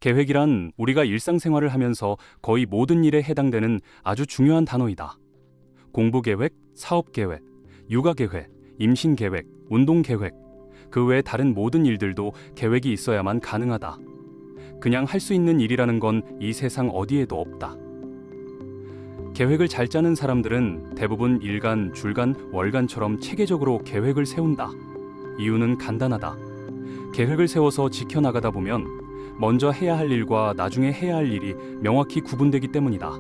계획이란 우리가 일상생활을 하면서 거의 모든 일에 해당되는 아주 중요한 단어이다. 공부 계획, 사업 계획, 육아 계획, 임신 계획, 운동 계획, 그 외 다른 모든 일들도 계획이 있어야만 가능하다. 그냥 할 수 있는 일이라는 건 이 세상 어디에도 없다. 계획을 잘 짜는 사람들은 대부분 일간, 줄간, 월간처럼 체계적으로 계획을 세운다. 이유는 간단하다. 계획을 세워서 지켜나가다 보면 먼저 해야 할 일과 나중에 해야 할 일이 명확히 구분되기 때문이다.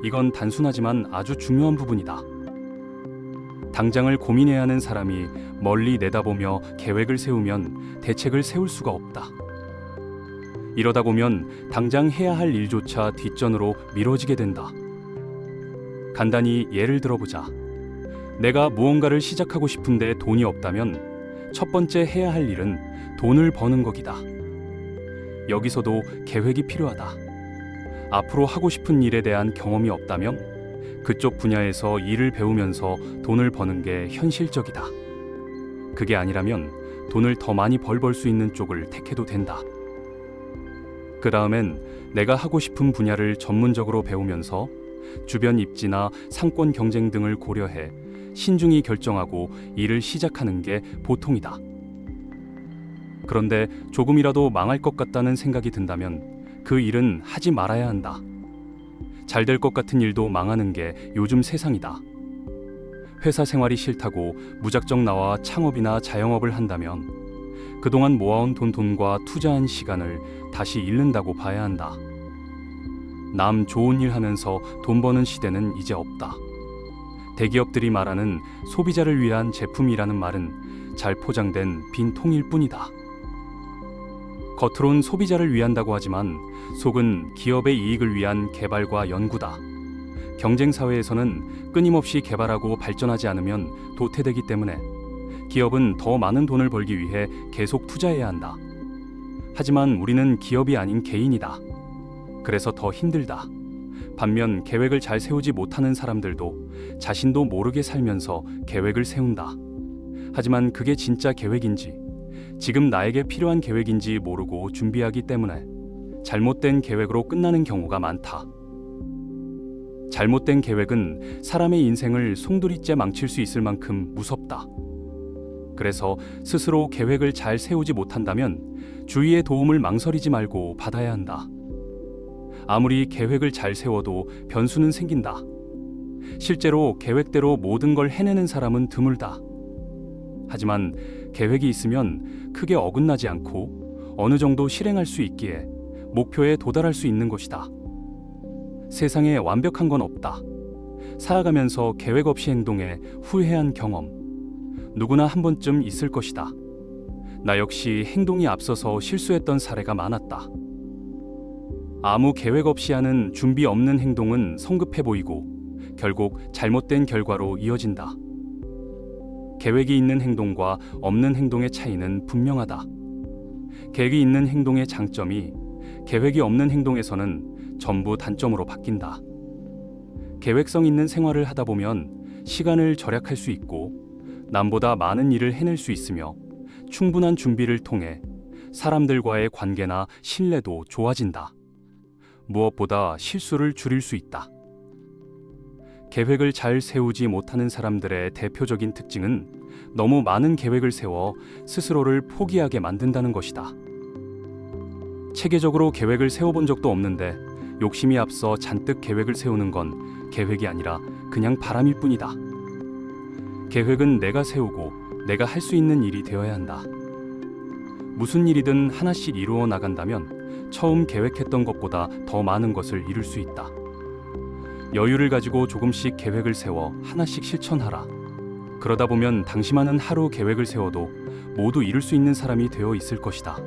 이건 단순하지만 아주 중요한 부분이다. 당장을 고민해야 하는 사람이 멀리 내다보며 계획을 세우면 대책을 세울 수가 없다. 이러다 보면 당장 해야 할 일조차 뒷전으로 미뤄지게 된다. 간단히 예를 들어보자. 내가 무언가를 시작하고 싶은데 돈이 없다면 첫 번째 해야 할 일은 돈을 버는 거기다. 여기서도 계획이 필요하다. 앞으로 하고 싶은 일에 대한 경험이 없다면 그쪽 분야에서 일을 배우면서 돈을 버는 게 현실적이다. 그게 아니라면 돈을 더 많이 벌 수 있는 쪽을 택해도 된다. 그 다음엔 내가 하고 싶은 분야를 전문적으로 배우면서 주변 입지나 상권 경쟁 등을 고려해 신중히 결정하고 일을 시작하는 게 보통이다. 그런데 조금이라도 망할 것 같다는 생각이 든다면 그 일은 하지 말아야 한다. 잘 될 것 같은 일도 망하는 게 요즘 세상이다. 회사 생활이 싫다고 무작정 나와 창업이나 자영업을 한다면 그동안 모아온 돈과 투자한 시간을 다시 잃는다고 봐야 한다. 남 좋은 일 하면서 돈 버는 시대는 이제 없다. 대기업들이 말하는 소비자를 위한 제품이라는 말은 잘 포장된 빈 통일 뿐이다. 겉으론 소비자를 위한다고 하지만 속은 기업의 이익을 위한 개발과 연구다. 경쟁 사회에서는 끊임없이 개발하고 발전하지 않으면 도태되기 때문에 기업은 더 많은 돈을 벌기 위해 계속 투자해야 한다. 하지만 우리는 기업이 아닌 개인이다. 그래서 더 힘들다. 반면 계획을 잘 세우지 못하는 사람들도 자신도 모르게 살면서 계획을 세운다. 하지만 그게 진짜 계획인지, 지금 나에게 필요한 계획인지 모르고 준비하기 때문에 잘못된 계획으로 끝나는 경우가 많다. 잘못된 계획은 사람의 인생을 송두리째 망칠 수 있을 만큼 무섭다. 그래서 스스로 계획을 잘 세우지 못한다면 주위의 도움을 망설이지 말고 받아야 한다. 아무리 계획을 잘 세워도 변수는 생긴다. 실제로 계획대로 모든 걸 해내는 사람은 드물다. 하지만 계획이 있으면 크게 어긋나지 않고 어느 정도 실행할 수 있기에 목표에 도달할 수 있는 것이다. 세상에 완벽한 건 없다. 살아가면서 계획 없이 행동해 후회한 경험, 누구나 한 번쯤 있을 것이다. 나 역시 행동이 앞서서 실수했던 사례가 많았다. 아무 계획 없이 하는 준비 없는 행동은 성급해 보이고 결국 잘못된 결과로 이어진다. 계획이 있는 행동과 없는 행동의 차이는 분명하다. 계획이 있는 행동의 장점이 계획이 없는 행동에서는 전부 단점으로 바뀐다. 계획성 있는 생활을 하다 보면 시간을 절약할 수 있고 남보다 많은 일을 해낼 수 있으며 충분한 준비를 통해 사람들과의 관계나 신뢰도 좋아진다. 무엇보다 실수를 줄일 수 있다. 계획을 잘 세우지 못하는 사람들의 대표적인 특징은 너무 많은 계획을 세워 스스로를 포기하게 만든다는 것이다. 체계적으로 계획을 세워본 적도 없는데 욕심이 앞서 잔뜩 계획을 세우는 건 계획이 아니라 그냥 바람일 뿐이다. 계획은 내가 세우고 내가 할 수 있는 일이 되어야 한다. 무슨 일이든 하나씩 이루어 나간다면 처음 계획했던 것보다 더 많은 것을 이룰 수 있다. 여유를 가지고 조금씩 계획을 세워 하나씩 실천하라. 그러다 보면 당시만은 하루 계획을 세워도 모두 이룰 수 있는 사람이 되어 있을 것이다.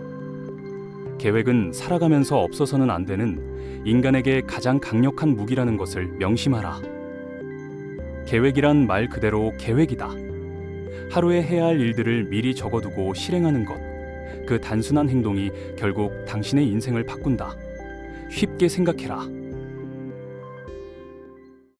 계획은 살아가면서 없어서는 안 되는 인간에게 가장 강력한 무기라는 것을 명심하라. 계획이란 말 그대로 계획이다. 하루에 해야 할 일들을 미리 적어두고 실행하는 것. 그 단순한 행동이 결국 당신의 인생을 바꾼다. 쉽게 생각해라.